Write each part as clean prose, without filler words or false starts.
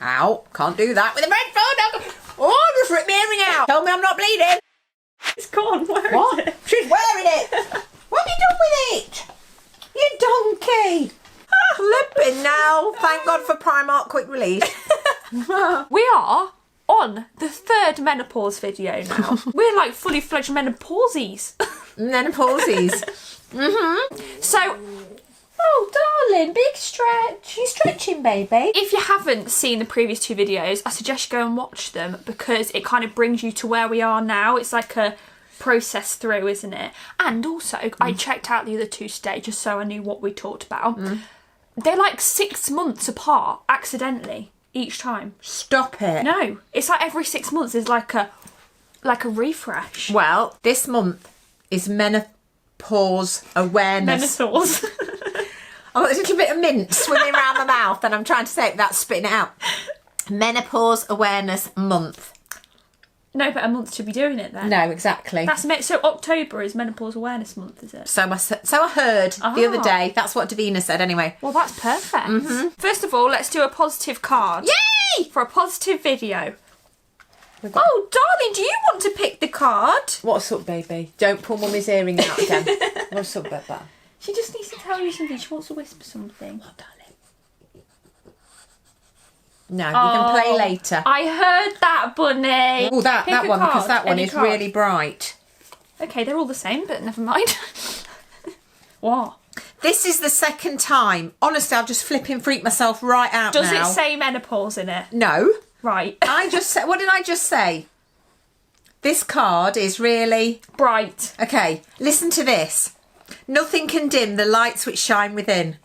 Ow, can't do that with a red phone. Oh, just rip my earring out. Tell me I'm not bleeding. It's gone. Where What? is it? She's wearing it. What have you done with it? You donkey. Flipping now. Thank God for Primark quick release. We are on the 3rd menopause video now. We're like fully fledged menopauses. Menopauses. So, Oh, darling, big stretch. You stretching, baby? if you haven't seen the previous 2 videos, I suggest you go and watch them because it kind of brings you to where we are now. It's like a process through, isn't it? And also, I checked out the other 2 today just so I knew what we talked about. They're like 6 months apart, accidentally, each time. Stop it. No, it's like every 6 months is like a refresh. Well, this month is menopause awareness. Menopause. I've got a little bit of mint swimming around my mouth and I'm trying to say it without spitting it out. Menopause Awareness Month. No better month to be doing it then. No, exactly. So October is Menopause Awareness Month, is it? So I heard the other day. That's what Davina said anyway. Well, that's perfect. First of all, let's do a positive card. Yay! For a positive video. Oh, darling, do you want to pick the card? What's up, baby? Don't pull mummy's earring out again. What's up, baby? She just needs to tell you something. She wants to whisper something. Oh, darling. No, we can play later. I heard that, bunny. Oh, that one, card. because that one Any is card. really bright. Okay, they're all the same, but never mind. What? This is the second time. Honestly, I'll just flipping freak myself right out Does now. it say menopause in it? No. Right. I just said, what did I just say? This card is really... Bright. Okay, listen to this. Nothing can dim the lights which shine within.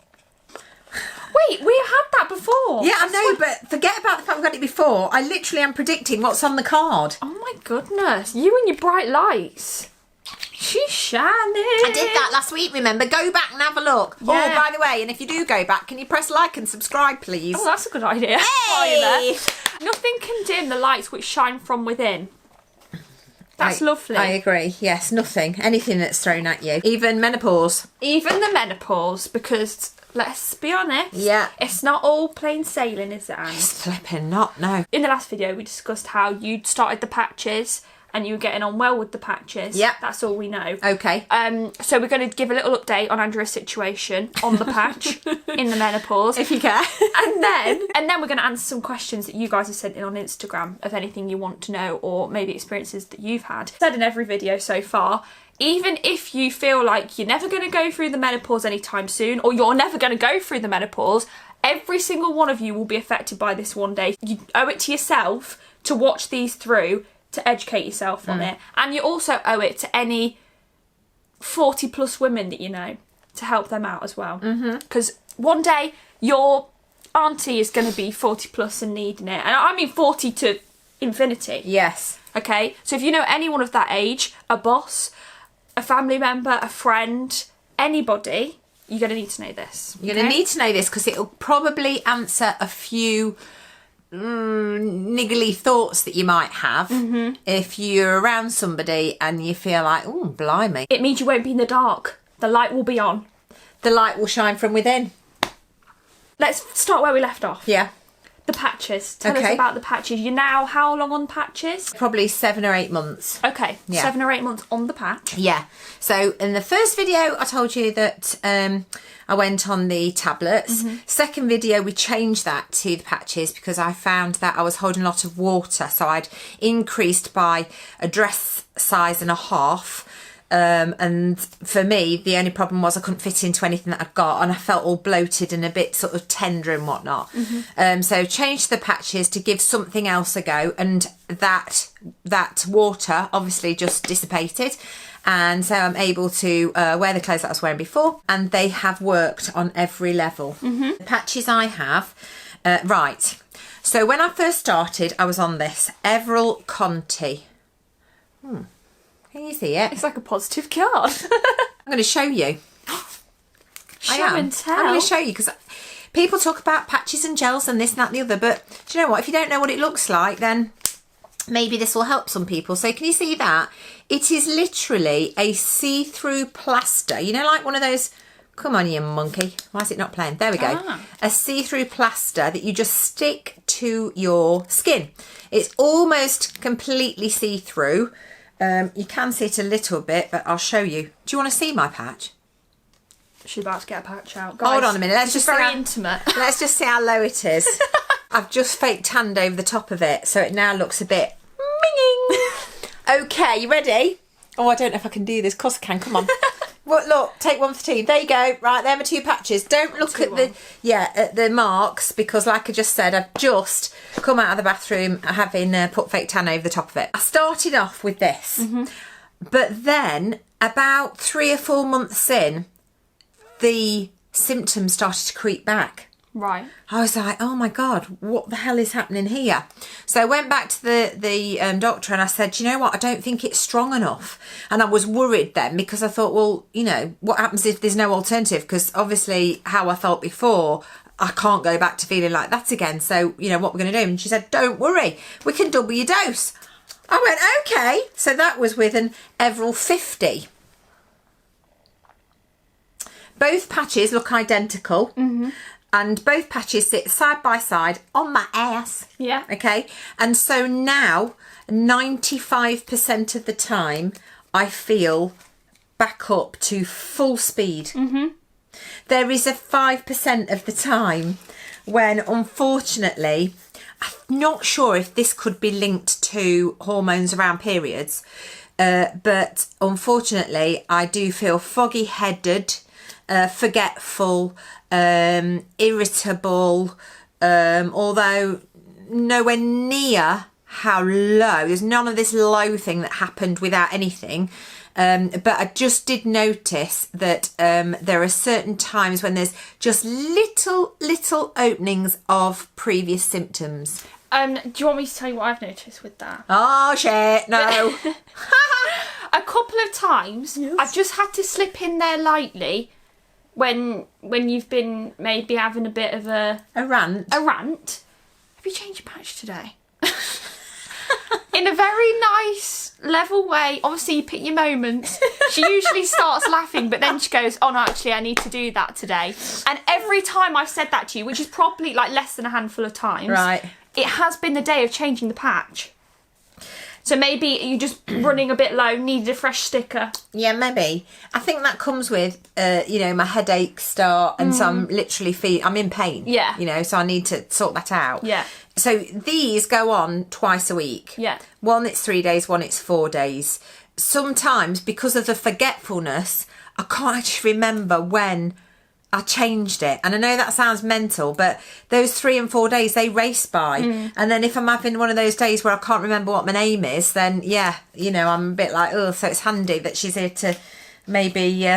Wait, we had that before. Yeah, I know, but forget about the fact we've got it before. I literally am predicting what's on the card. Oh my goodness, you and your bright lights. She's shining. I did that last week, remember? Go back and have a look. Yeah. Oh, by the way, and if you do go back, can you press like and subscribe, please? Oh, that's a good idea. While you're there. Nothing can dim the lights which shine from within. That's lovely. I agree. Yes, nothing. Anything that's thrown at you. Even menopause. Even the menopause, because let's be honest. Yeah. It's not all plain sailing, is it, Anne? It's flipping not, no. In the last video, we discussed how you'd started the patches and you were getting on well with the patches. Yep. That's all we know. Okay. So we're going to give a little update on Andrea's situation on the patch in the menopause. If you care. And then we're going to answer some questions that you guys have sent in on Instagram of anything you want to know or maybe experiences that you've had. Said in every video so far, even if you feel like you're never going to go through the menopause anytime soon or you're never going to go through the menopause, every single one of you will be affected by this one day. You owe it to yourself to watch these through, to educate yourself on it. And you also owe it to any 40 plus women that you know to help them out as well. Because one day your auntie is going to be 40 plus and needing it. And I mean 40 to infinity. Yes. Okay? So if you know anyone of that age, a boss, a family member, a friend, anybody, you're going to need to know this. You're going to need to know this because it'll probably answer a few niggly thoughts that you might have if you're around somebody and you feel like, oh, blimey. It means you won't be in the dark. The light will be on. The light will shine from within. Let's start where we left off. Yeah. The patches. Tell us Okay. about the patches. You're now how long on patches? Probably 7 or 8 months. Okay, Yeah. 7 or 8 months on the patch. Yeah. So in the first video, I told you that I went on the tablets. Second video, we changed that to the patches because I found that I was holding a lot of water. So I'd increased by a dress size and a half. And for me, the only problem was I couldn't fit into anything that I'd got and I felt all bloated and a bit sort of tender and whatnot. So changed the patches to give something else a go, and that water obviously just dissipated. And so I'm able to wear the clothes that I was wearing before, and they have worked on every level. The patches I have, right. So when I first started, I was on this Everil Conti. Can you see it? It's like a positive card. I'm going to show you. Show and tell. I'm going to show you because people talk about patches and gels and this and that and the other, but do you know what? If you don't know what it looks like, then maybe this will help some people. So can you see that? It is literally a see-through plaster. You know, like one of those Come on, you monkey. Why is it not playing? There we go. A see-through plaster that you just stick to your skin. It's almost completely see-through. You can see it a little bit, but I'll show you. Do you want to see my patch? She's about to get a patch out. Guys, hold on a minute. Let's just very intimate. Let's just see how low it is. I've just fake tanned over the top of it, so it now looks a bit minging. Okay, you ready? Oh, I don't know if I can do this. Of course I can. Come on. Well, look, take one for team. There you go. Right, there are my 2 patches. Don't look at the marks, because like I just said, I've just come out of the bathroom having put fake tan over the top of it. I started off with this, but then about 3 or 4 months in, the symptoms started to creep back. Right. I was like, oh my God, what the hell is happening here? So I went back to the doctor and I said, you know what, I don't think it's strong enough. And I was worried then, because I thought, well, you know, what happens if there's no alternative? Because obviously how I felt before, I can't go back to feeling like that again. So, you know, what we're going to do? And she said, don't worry, we can double your dose. I went, okay. So that was with an Everil 50. Both patches look identical. And both patches sit side by side on my ass. Yeah. Okay. And so now 95% of the time I feel back up to full speed. There is a 5% of the time when, unfortunately, I'm not sure if this could be linked to hormones around periods, but unfortunately I do feel foggy headed, forgetful, irritable, although nowhere near how low. There's none of this low thing that happened without anything. But I just did notice that there are certain times when there's just little openings of previous symptoms. Do you want me to tell you what I've noticed with that? Oh shit, no. A couple of times, yes. I've just had to slip in there lightly when you've been maybe having a bit of a rant. Have you changed your patch today? In a very nice, level way. Obviously, you pick your moments. She usually starts laughing, but then she goes, oh no, actually, I need to do that today. And every time I've said that to you, which is probably like less than a handful of times, right, it has been the day of changing the patch. So maybe you're just running a bit low, needed a fresh sticker. Yeah, maybe. I think that comes with, you know, my headaches start, and so I'm literally I'm in pain. Yeah. You know, so I need to sort that out. Yeah. So these go on twice a week. Yeah. One it's 3 days, one it's 4 days. Sometimes, because of the forgetfulness, I can't actually remember when I changed it. And I know that sounds mental, but those 3 and 4 days, they race by. And then if I'm having one of those days where I can't remember what my name is, then yeah, you know, I'm a bit like, oh, so it's handy that she's here to maybe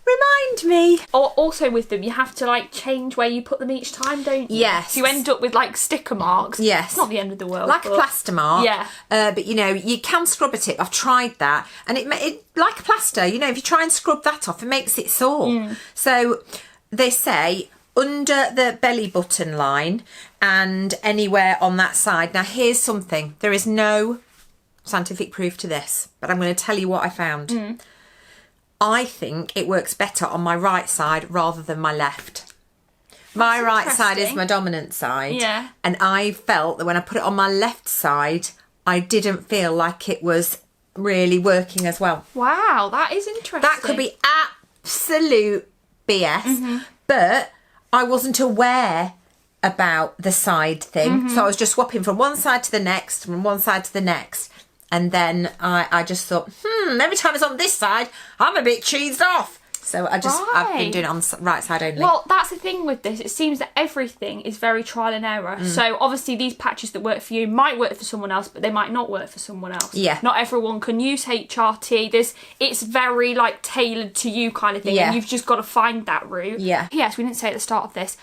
remind me. Or also with them, you have to like change where you put them each time, don't you? Yes. So you end up with like sticker marks. Yes. It's not the end of the world. Like a plaster mark. Yeah. But you know, you can scrub a tip. I've tried that, and it like a plaster, you know, if you try and scrub that off, it makes it sore. So they say under the belly button line and anywhere on that side. Now here's something. There is no scientific proof to this, but I'm going to tell you what I found. I think it works better on my right side rather than my left. My right side is my dominant side. Yeah. And I felt that when I put it on my left side, I didn't feel like it was really working as well. Wow, that is interesting. That could be absolute BS, but I wasn't aware about the side thing. So I was just swapping from one side to the next, from one side to the next. And then I just thought, every time it's on this side, I'm a bit cheesed off. So I've been doing it on the right side only. Well, that's the thing with this. It seems that everything is very trial and error. So obviously these patches that work for you might work for someone else, but they might not work for someone else. Yeah. Not everyone can use HRT. It's very like tailored to you kind of thing. Yeah. And you've just got to find that route. Yeah. Yes, we didn't say at the start of this.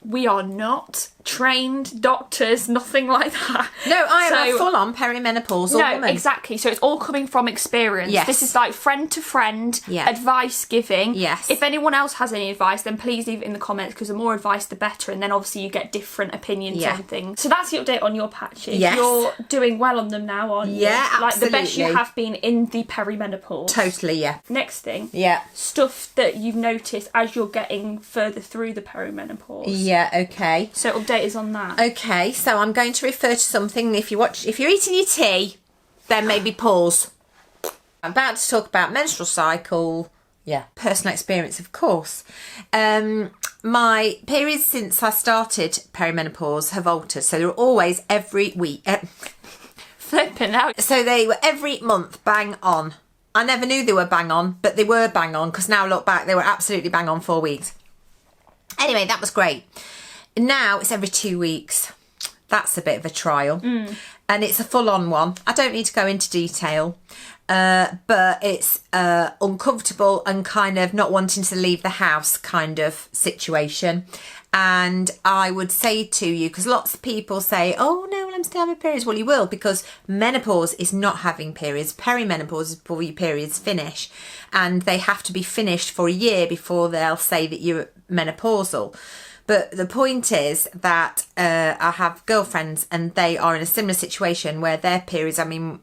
we are not trained doctors, nothing like that. No, I am a full-on perimenopausal woman. Exactly. So it's all coming from experience. Yes. This is like friend to friend advice giving. Yes. If anyone else has any advice, then please leave it in the comments, because the more advice, the better. And then obviously you get different opinions on things. So that's the update on your patches. Yes. You're doing well on them now, aren't you? Yeah, absolutely. Like the best you have been in the perimenopause. Totally, yeah. Next thing. Yeah. Stuff that you've noticed as you're getting further through the perimenopause. Yeah, okay. So update is on that. Okay, so I'm going to refer to something. If you're eating your tea, then maybe pause. I'm about to talk about menstrual cycle. Yeah, personal experience, of course. My periods since I started perimenopause have altered, so they're always every week. Flipping out. So they were every month, bang on. I never knew they were bang on, but they were bang on, because now I look back, they were absolutely bang on 4 weeks. Anyway, that was great. Now it's every 2 weeks. That's a bit of a trial. And it's a full-on one. I don't need to go into detail, but it's uncomfortable and kind of not wanting to leave the house kind of situation. And I would say to you, because lots of people say, oh no, well, I'm still having periods. Well, you will, because menopause is not having periods. Perimenopause is before your periods finish, and they have to be finished for a year before they'll say that you're menopausal. But the point is that I have girlfriends, and they are in a similar situation where their periods, I mean,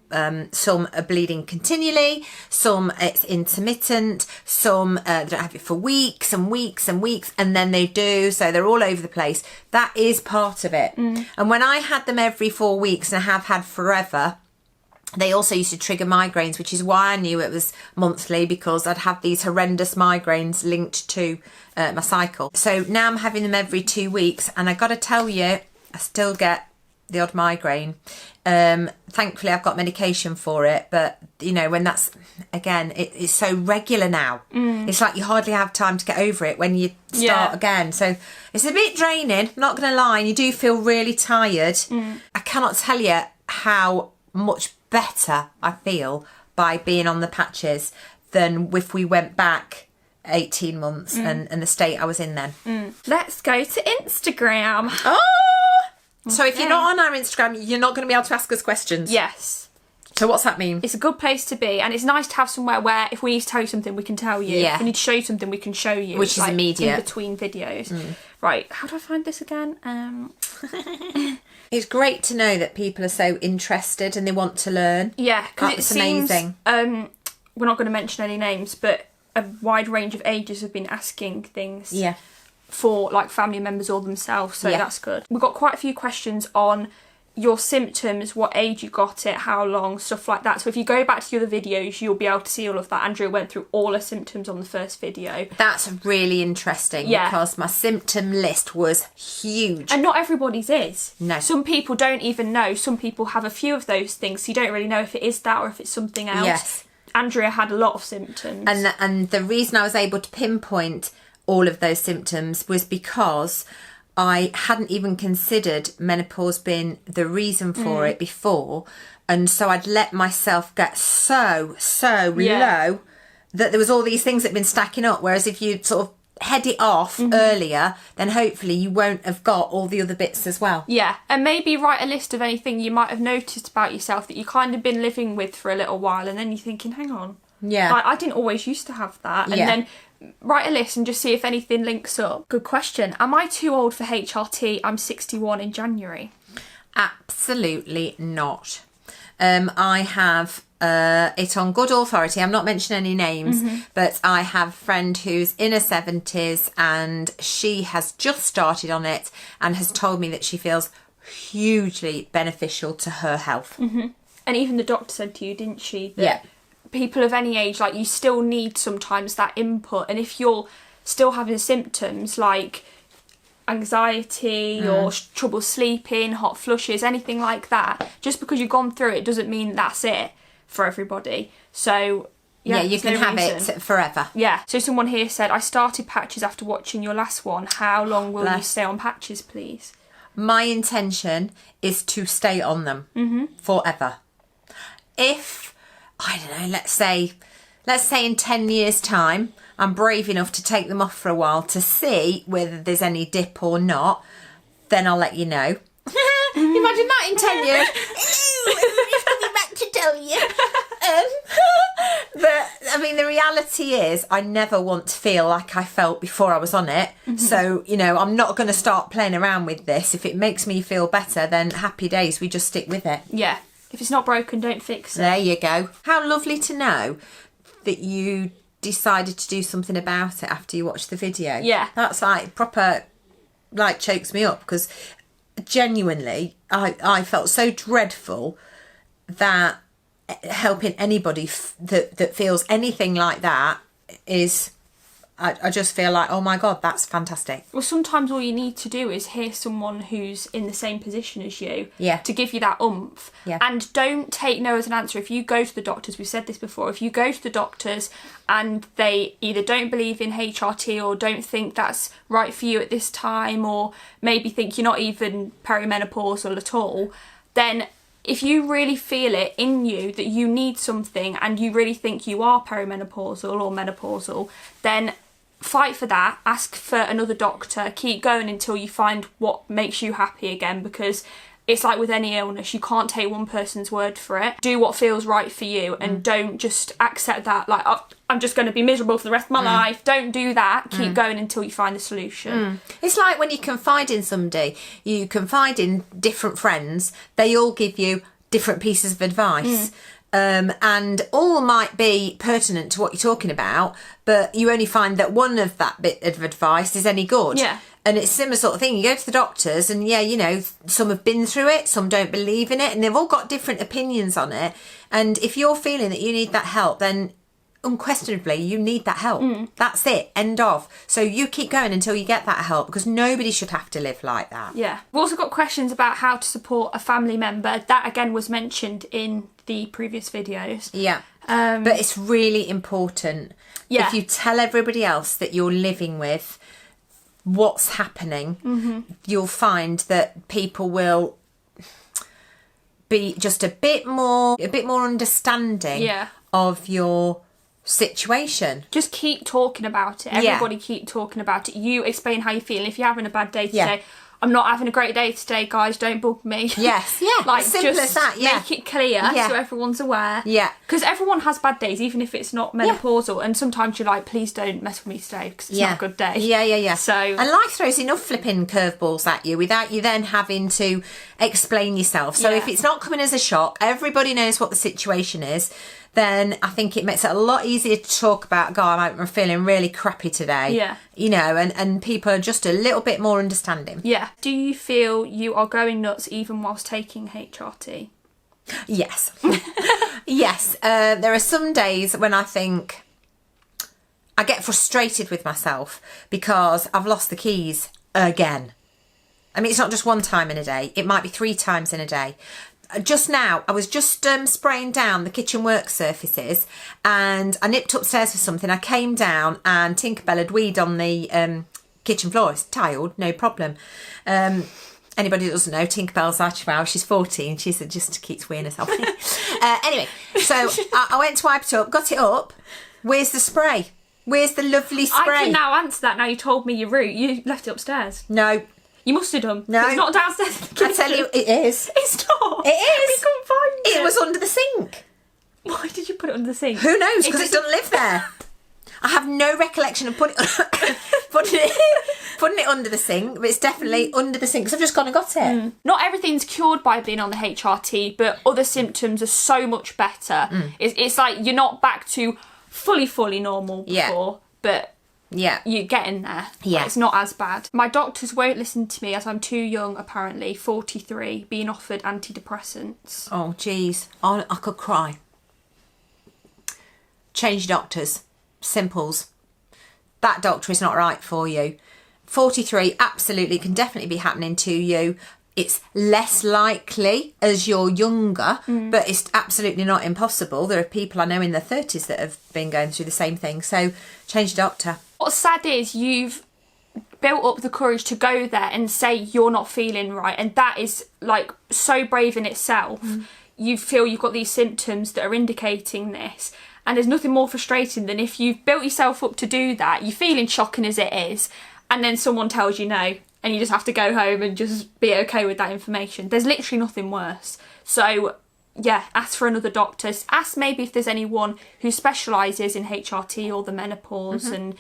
some are bleeding continually, some it's intermittent, some they don't have it for weeks and weeks and weeks, and then they do, so they're all over the place. That is part of it. And when I had them every 4 weeks, and I have had forever, they also used to trigger migraines, which is why I knew it was monthly, because I'd have these horrendous migraines linked to my cycle. So now I'm having them every 2 weeks, and I got to tell you, I still get the odd migraine. Thankfully, I've got medication for it, but you know, when that's, again, it's so regular now. It's like you hardly have time to get over it when you start again. So it's a bit draining, I'm not going to lie, and you do feel really tired. I cannot tell you how much better I feel by being on the patches than if we went back 18 months and the state I was in then. Let's go to Instagram. Oh! So if you're not on our Instagram, you're not going to be able to ask us questions. Yes. So what's that mean? It's a good place to be, and it's nice to have somewhere where if we need to tell you something, we can tell you. Yeah. If we need to show you something, we can show you. Which is like, immediate. in between videos. Right, how do I find this again? It's great to know that people are so interested and they want to learn. Yeah, because it seems amazing. We're not going to mention any names, but a wide range of ages have been asking things. Yeah. For like family members or themselves, so that's good. We've got quite a few questions on your symptoms, what age you got it, how long, stuff like that. So if you go back to the other videos, you'll be able to see all of that. Andrea went through all her symptoms on the first video. That's really interesting, because my symptom list was huge. And not everybody's is. No. Some people don't even know. Some people have a few of those things, so you don't really know if it is that or if it's something else. Yes. Andrea had a lot of symptoms. And the reason I was able to pinpoint all of those symptoms was because I hadn't even considered menopause being the reason for it before. And so I'd let myself get so low that there was all these things that had been stacking up. Whereas if you sort of head it off earlier, then hopefully you won't have got all the other bits as well. Yeah, and maybe write a list of anything you might have noticed about yourself that you kind of been living with for a little while, and then you're thinking, hang on. Yeah. I didn't always used to have that. And then write a list and just see if anything links up. Good question. Am I too old for HRT? I'm 61 in January. Absolutely not. I have it on good authority. I'm not mentioning any names, but I have a friend who's in her 70s and she has just started on it and has told me that she feels hugely beneficial to her health. And even the doctor said to you, didn't she, that people of any age, like, you still need sometimes that input, and if you're still having symptoms like anxiety or trouble sleeping, hot flushes, anything like that, just because you've gone through it doesn't mean that's it for everybody. So you can have it forever. Yeah. So someone here said, I started patches after watching your last one. How long will you stay on patches, please? My intention is to stay on them forever. If, I don't know, let's say let's say in 10 years' time, I'm brave enough to take them off for a while to see whether there's any dip or not, then I'll let you know. Imagine that in 10 years. It's coming back to tell you. But, I mean, the reality is I never want to feel like I felt before I was on it. So, you know, I'm not going to start playing around with this. If it makes me feel better, then happy days. We just stick with it. Yeah. If it's not broken, don't fix it. There you go. How lovely to know that you decided to do something about it after you watched the video. Yeah. That's like proper, like, chokes me up, because genuinely I felt so dreadful that helping anybody that feels anything like that is, I just feel like, oh my God, that's fantastic. Well, sometimes all you need to do is hear someone who's in the same position as you, Yeah. to give you that oomph. Yeah. And don't take no as an answer. If you go to the doctors, we've said this before, if you go to the doctors and they either don't believe in HRT or don't think that's right for you at this time, or maybe think you're not even perimenopausal at all, then if you really feel it in you that you need something and you really think you are perimenopausal or menopausal, then fight for that, ask for another doctor, keep going until you find what makes you happy again, because it's like with any illness, you can't take one person's word for it. Do what feels right for you, and don't just accept that, like, oh, I'm just going to be miserable for the rest of my life. Don't do that. Keep going until you find the solution. It's like when you confide in somebody, you confide in different friends, they all give you different pieces of advice. And all might be pertinent to what you're talking about, but you only find that one of that bit of advice is any good. Yeah. And it's a similar sort of thing. You go to the doctors and, yeah, you know, some have been through it, some don't believe in it, and they've all got different opinions on it. And if you're feeling that you need that help, then unquestionably you need that help. That's it, end of. So you keep going until you get that help, because nobody should have to live like that. Yeah. We've also got questions about how to support a family member. That again was mentioned in the previous videos. Yeah. But it's really important. Yeah. If you tell everybody else that you're living with what's happening, you'll find that people will be just a bit more understanding of your situation. Just keep talking about it. Everybody keep talking about it. You explain how you feel. If you're having a bad day today, I'm not having a great day today, guys, don't bug me. Yes, yeah. Like, simple just as that, make it clear so everyone's aware. Yeah. Because everyone has bad days, even if it's not menopausal. And sometimes you're like, please don't mess with me today because it's not a good day. Yeah. So, and life throws enough flipping curveballs at you without you then having to explain yourself. So if it's not coming as a shock, everybody knows what the situation is, then I think it makes it a lot easier to talk about, God, I'm feeling really crappy today. Yeah. You know, and people are just a little bit more understanding. yeah. Do you feel you are going nuts even whilst taking HRT? Yes. Yes. There are some days when I think I get frustrated with myself because I've lost the keys again. I mean, it's not just one time in a day. It might be 3 times in a day. Just now, I was just spraying down the kitchen work surfaces and I nipped upstairs for something. I came down and Tinkerbell had weed on the kitchen floor. It's tiled, no problem. Anybody that doesn't know, Tinkerbell's our chihuahua. She's 14. She just keeps weeing herself. Anyway, so I went to wipe it up, got it up. Where's the spray? Where's the lovely spray? I can now answer that. Now you told me your route. You left it upstairs. No. You must have done. No. It's not downstairs in the kitchen. I tell you, it is. It's not. It is. We couldn't find it. It was under the sink. Why did you put it under the sink? Who knows? Because it doesn't live there. I have no recollection of putting it under the sink, but it's definitely under the sink because I've just gone and got it. Not everything's cured by being on the HRT, but other symptoms are so much better. It's like you're not back to fully normal before, but you're getting there. Yeah. It's not as bad. My doctors won't listen to me as I'm too young, apparently, 43, being offered antidepressants. Oh, geez. I could cry. Change doctors. Simples. That doctor is not right for you. 43, absolutely, can definitely be happening to you. It's less likely as you're younger, but it's absolutely not impossible. There are people I know in their 30s that have been going through the same thing. So change doctor. What's sad is you've built up the courage to go there and say you're not feeling right, and that is like so brave in itself. You feel you've got these symptoms that are indicating this, And there's nothing more frustrating than if you've built yourself up to do that, you're feeling shocking as it is, and then someone tells you no, and you just have to go home and just be okay with that information. There's literally nothing worse. So yeah, ask for another doctor. Ask maybe if there's anyone who specialises in HRT or the menopause, and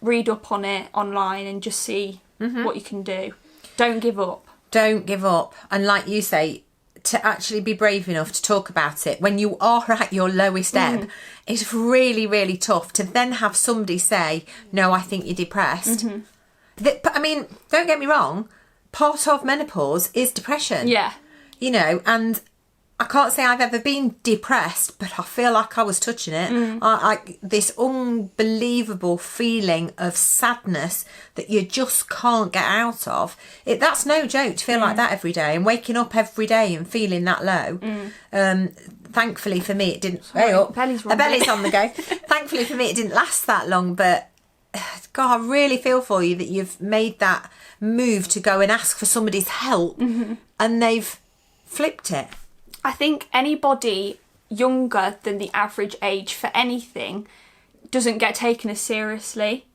read up on it online and just see what you can do. Don't give up. Don't give up. And like you say, to actually be brave enough to talk about it when you are at your lowest ebb, it's really, really tough to then have somebody say, no, I think you're depressed. I mean, don't get me wrong, part of menopause is depression. Yeah. You know, and I can't say I've ever been depressed, but I feel like I was touching it. This unbelievable feeling of sadness that you just can't get out of. That's no joke to feel like that every day, and waking up every day and feeling that low. Thankfully for me, it didn't. Belly's on the go. Thankfully for me, it didn't last that long. But God, I really feel for you that you've made that move to go and ask for somebody's help, and they've flipped it. I think anybody younger than the average age for anything doesn't get taken as seriously.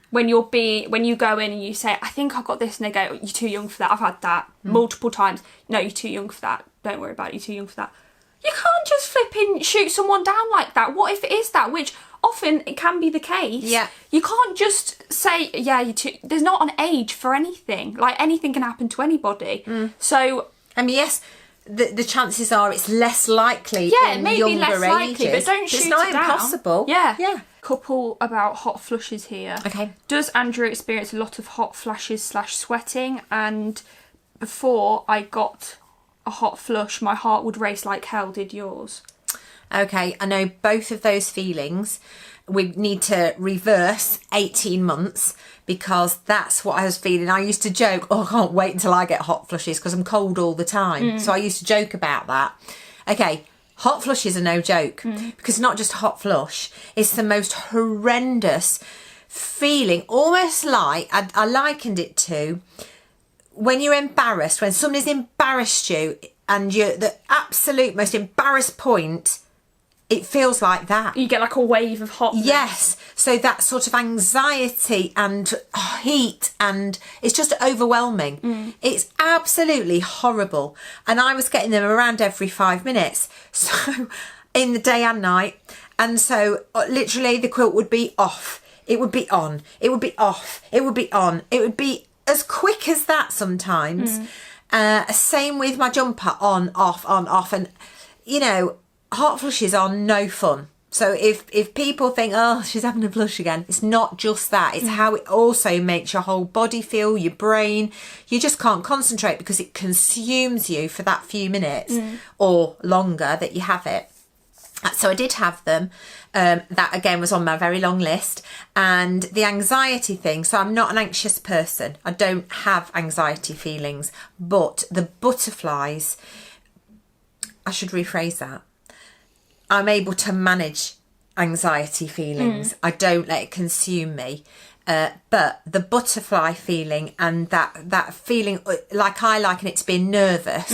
When you go in and you say, I think I've got this, and they go, you're too young for that. I've had that multiple times. No, you're too young for that. Don't worry about it. You're too young for that. You can't just flipping shoot someone down like that. What if it is that? Which often it can be the case. Yeah. You can't just say, yeah, you're too... There's not an age for anything. Like, anything can happen to anybody. So... I mean, yes... The chances are it's less likely in maybe younger less likely, ages. but don't shoot it's not it down. Impossible. Yeah. Couple about hot flushes here. Okay. Does Andrea experience a lot of hot flashes / sweating? And before I got a hot flush, my heart would race like hell. Did yours? Okay, I know both of those feelings. We need to reverse 18 months because that's what I was feeling. I used to joke, I can't wait until I get hot flushes because I'm cold all the time. So I used to joke about that. Okay, hot flushes are no joke because it's not just a hot flush. It's the most horrendous feeling, almost like, I likened it to when you're embarrassed, when somebody's embarrassed you and you're the absolute most embarrassed point. It feels like that. You get like a wave of hotness. Yes. So that sort of anxiety and heat, and it's just overwhelming. It's absolutely horrible. And I was getting them around every 5 minutes. So in the day and night. And so literally the quilt would be off. It would be on. It would be off. It would be on. It would be as quick as that sometimes. Same with my jumper, on, off, on, off. And, you know, hot flushes are no fun. So if people think, oh, she's having a blush again, it's not just that. It's how it also makes your whole body feel, your brain. You just can't concentrate because it consumes you for that few minutes or longer that you have it. So I did have them. That again was on my very long list. And the anxiety thing. So I'm not an anxious person. I don't have anxiety feelings. But the butterflies, I should rephrase that. I'm able to manage anxiety feelings. I don't let it consume me. But the butterfly feeling and that feeling, like I liken it to being nervous,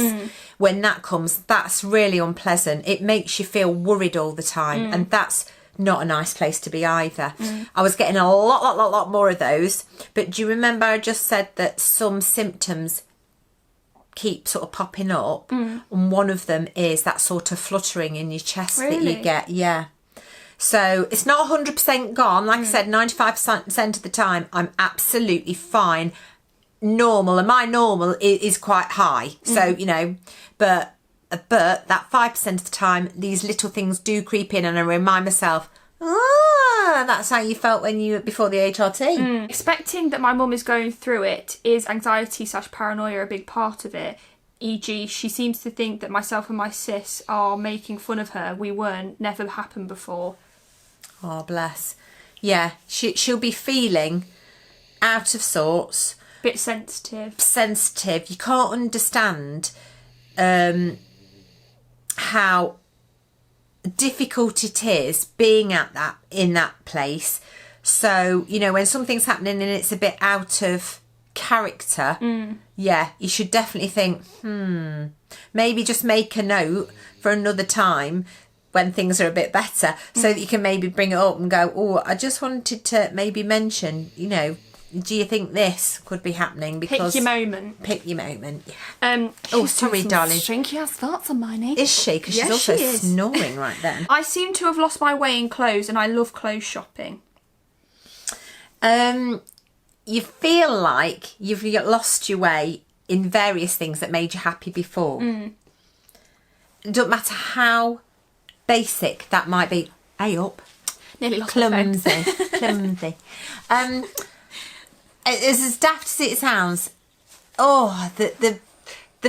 when that comes, that's really unpleasant. It makes you feel worried all the time. And that's not a nice place to be either. I was getting a lot more of those. But do you remember I just said that some symptoms keep sort of popping up, and one of them is that sort of fluttering in your chest that you get. So it's not 100% gone. Like I said, 95% of the time I'm absolutely fine, normal, and my normal is quite high. So you know, but that 5% of the time these little things do creep in, and I remind myself, that's how you felt when you before the HRT. Expecting that my mum is going through it, is anxiety / paranoia a big part of it? E.g., she seems to think that myself and my sis are making fun of her. We weren't. Never happened before. Oh, bless. Yeah, she'll be feeling out of sorts. Bit sensitive. You can't understand how difficult it is being in that place. So, you know, when something's happening and it's a bit out of character, you should definitely think, maybe just make a note for another time when things are a bit better, so that you can maybe bring it up and go, oh, I just wanted to maybe mention, you know, do you think this could be happening? Because pick your moment. Pick your moment. Yeah. Oh, sorry, darling. Stringy ass thoughts on my name. Is she? Because Yes, she's also she is. snoring right then. I seem to have lost my way in clothes, and I love clothes shopping. You feel like you've lost your way in various things that made you happy before. It doesn't matter how basic that might be. Hey up. Nearly lost my phone. Clumsy. As daft as it sounds, the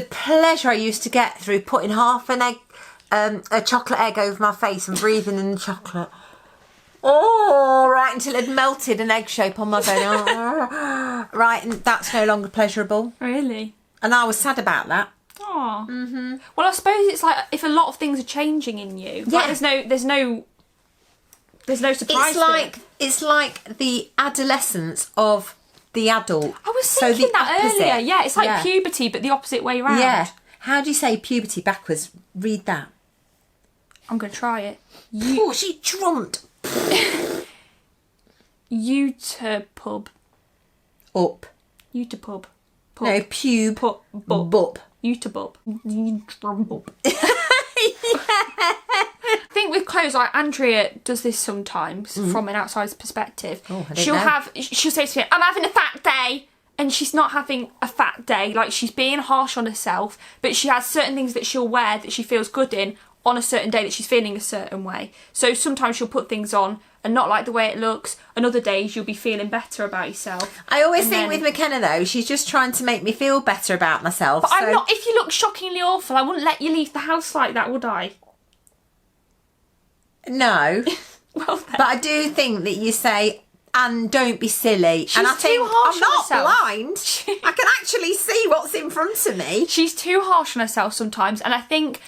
pleasure I used to get through putting half an egg, a chocolate egg over my face and breathing in the chocolate. Oh, right until it had melted an egg shape on my bone. Right, and that's no longer pleasurable. Really? And I was sad about that. Oh. Well, I suppose it's like if a lot of things are changing in you. Yeah. Like there's no surprise. It's like the adolescence of the adult. I was thinking that earlier. Yeah, it's like puberty, but the opposite way round. Yeah. How do you say puberty backwards? Read that. I'm going to try it. Oh, she drumped. Utapub. Up. Utapub. No, pube. Bup. Utapub. I think with clothes, like Andrea does this sometimes from an outside perspective. Oh, I don't know. She'll say to me, I'm having a fat day. And she's not having a fat day. Like, she's being harsh on herself, but she has certain things that she'll wear that she feels good in on a certain day that she's feeling a certain way. So sometimes she'll put things on and not like the way it looks, and other days you'll be feeling better about yourself. I always think with McKenna, though, she's just trying to make me feel better about myself. But I'm not. If you look shockingly awful, I wouldn't let you leave the house like that, would I? No. Well, then. But I do think that you say, and don't be silly. She's and I too think harsh I'm not on herself. blind. I can actually see what's in front of me. She's too harsh on herself sometimes, and I think,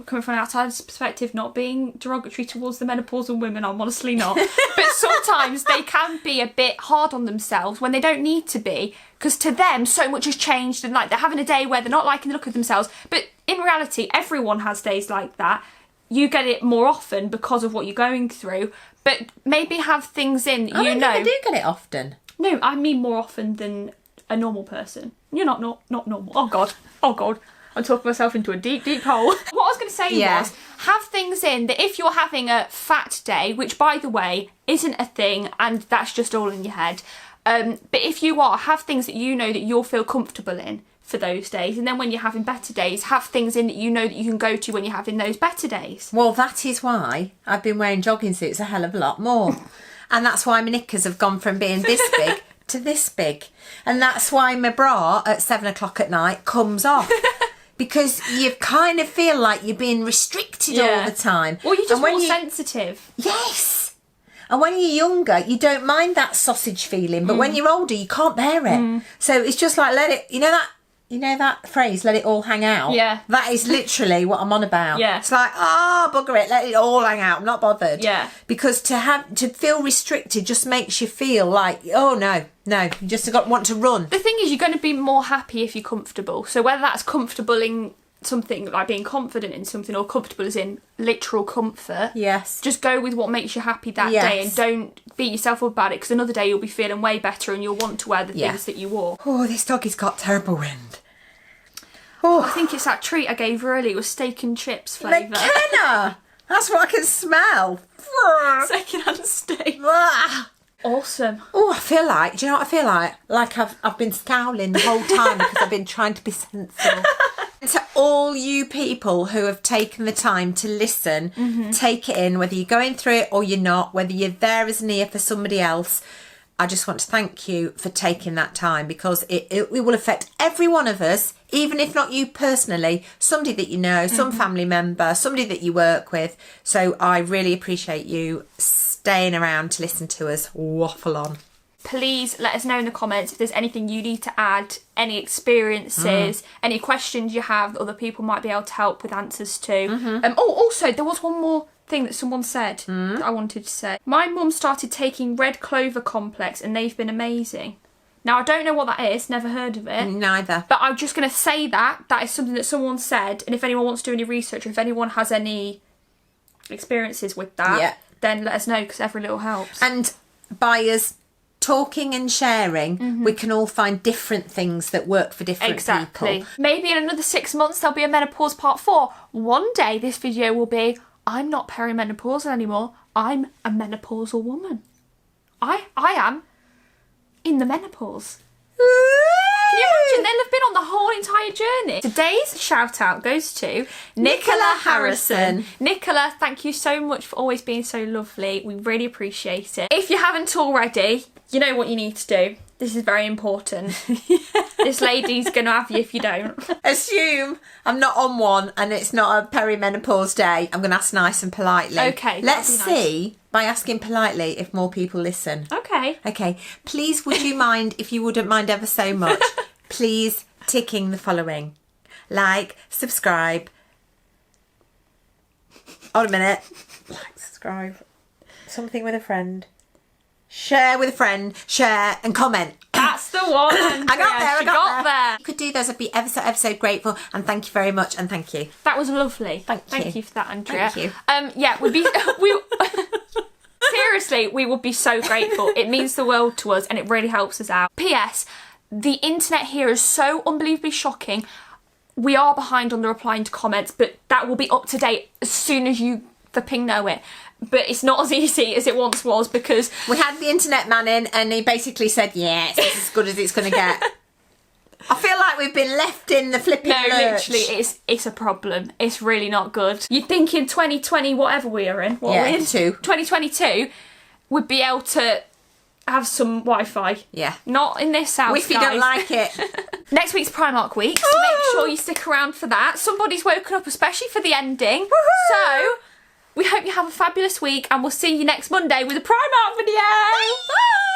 coming from an outsider's perspective, not being derogatory towards the menopausal women, I'm honestly not. But sometimes they can be a bit hard on themselves when they don't need to be, because to them so much has changed, and like they're having a day where they're not liking the look of themselves. But in reality, everyone has days like that. You get it more often because of what you're going through, but maybe have things in that I do get it often. No, I mean more often than a normal person. You're not normal. Oh God. I'm talking myself into a deep, deep hole. What I was going to say was, have things in that if you're having a fat day, which by the way isn't a thing, and that's just all in your head. But if you are, have things that you know that you'll feel comfortable in for those days, and then when you're having better days, have things in that you know that you can go to when you're having those better days. Well, that is why I've been wearing jogging suits a hell of a lot more. And that's why my knickers have gone from being this big to this big. And that's why my bra at 7 o'clock at night comes off. Because you kind of feel like you're being restricted all the time. Well, you're just more sensitive. Yes. And when you're younger, you don't mind that sausage feeling. But when you're older, you can't bear it. So it's just like, let it, you know that phrase, let it all hang out? Yeah. That is literally what I'm on about. Yeah. It's like, bugger it, let it all hang out. I'm not bothered. Yeah. Because to feel restricted just makes you feel like, oh no, you just want to run. The thing is, you're going to be more happy if you're comfortable. So whether that's comfortable in something, like being confident in something, or comfortable as in literal comfort. Yes. Just go with what makes you happy that day, and don't beat yourself up about it, because another day you'll be feeling way better and you'll want to wear the things that you wore. Oh, this doggy's got terrible wind. I think it's that treat I gave her earlier. It was steak and chips flavour. McKenna! That's what I can smell. Second-hand steak. Ah. Awesome. Oh, I feel like, do you know what I feel like? Like I've been scowling the whole time because I've been trying to be sensible. And to all you people who have taken the time to listen, take it in, whether you're going through it or you're not, whether you're there as an ear for somebody else, I just want to thank you for taking that time, because it will affect every one of us, even if not you personally, somebody that you know, some family member, somebody that you work with. So I really appreciate you staying around to listen to us waffle on. Please let us know in the comments if there's anything you need to add, any experiences, any questions you have that other people might be able to help with answers to. Also, there was one more thing that someone said that I wanted to say. My mum started taking red clover complex and they've been amazing. Now, I don't know what that is, never heard of it. Neither. But I'm just going to say that is something that someone said, and if anyone wants to do any research, or if anyone has any experiences with that, then let us know, because every little helps. And by us talking and sharing, we can all find different things that work for different people. Maybe in another 6 months there'll be a menopause part 4. One day this video will be, I'm not perimenopausal anymore, I'm a menopausal woman. I am in the menopause. Can you imagine? They'll have been on the whole entire journey. Today's shout out goes to Nicola Harrison. Nicola, thank you so much for always being so lovely. We really appreciate it. If you haven't already, you know what you need to do. This is very important. This lady's going to have you if you don't. Assume I'm not on one and it's not a perimenopause day. I'm going to ask nice and politely. Okay. Let's see, by asking politely, if more people listen. Okay. Okay. Please, would you mind, if you wouldn't mind ever so much, please ticking the following. Like, subscribe. Hold a minute. Like, subscribe. Something with a friend. Share with a friend, share and comment. That's the one. I got there. You You could do those. I'd be ever so grateful. And thank you very much. And thank you. That was lovely. Thank you for that, Andrea. Thank you. Yeah, seriously, we would be so grateful. It means the world to us and it really helps us out. P.S. The internet here is so unbelievably shocking. We are behind on the replying to comments, but that will be up to date as soon as you flipping know it. But it's not as easy as it once was, because we had the internet man in and he basically said, yes, it's as good as it's going to get. I feel like we've been left in the flipping lurch. Literally, it's a problem. It's really not good. You'd think in 2020, whatever we are in, 2022, we'd be able to have some Wi-Fi. Yeah. Not in this house, Wi-Fi don't like it. Next week's Primark week, so make sure you stick around for that. Somebody's woken up, especially for the ending. Woohoo! So we hope you have a fabulous week, and we'll see you next Monday with a Primark video. Bye! Bye!